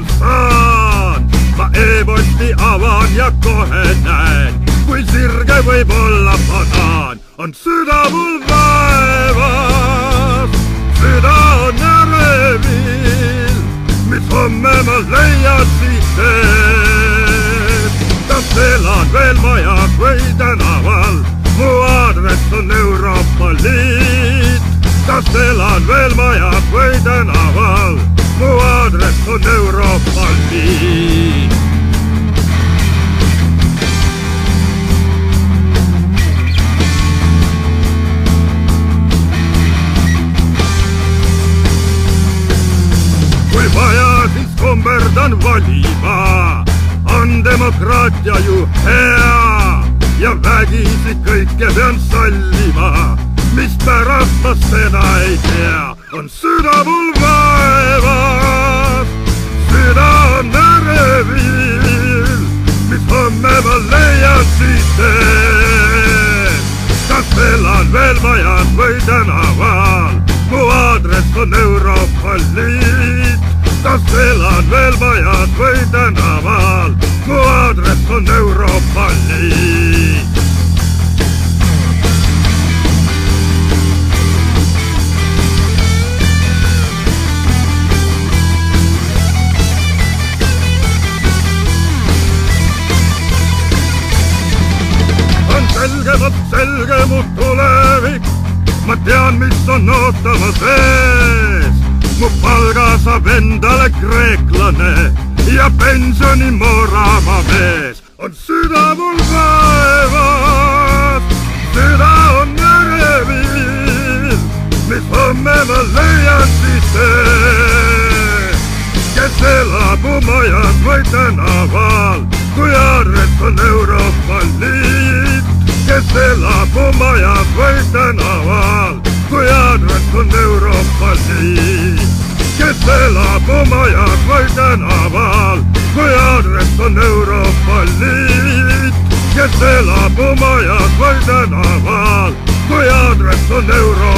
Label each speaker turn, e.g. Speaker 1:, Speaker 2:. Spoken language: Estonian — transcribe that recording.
Speaker 1: mul saan. Ma e-posti avan ja kohe näen, kui sirge võib olla banaan. On süda mul vaevas, süda on ärevil, mis homme ma leian siit teed. Kas elan veel majas või tänaval, mu aadress on Euroopa Liit. Kas elan veel majas või tänaval, mu aadress on Euroopa Liit. Kui vaja, siis komberdan valima, on demokraatia ju hea ja vägisi kõike pean sallima, mispärast ma seda ei tea. On süda mul vaevas, süda on ärevil, mis homme ma leian siit teed. Kas elan veel majas või tänaval, mu aadress on Euroopa Liit. Kas elan veel majas või tänaval, mu aadress on Euroopa Liit. Selge mu tulevik, ma tean, mis on ootamas ees. Mu palga saab endale kreeklane ja pensioni morama mees. On süda mul vaevas, süda on ärevil, mis homme ma leian siis teed. Kes elab mu majas või tänaval, kui aadress on Euroopa Liit. Kes elab mu majas või tänaval, kui aadress on Euroopa Liit. Kes elab mu majas või tänaval, kui aadress on Euroopa Liit. Kes elab mu majas või tänaval, kui aadress on Euroopa Liit.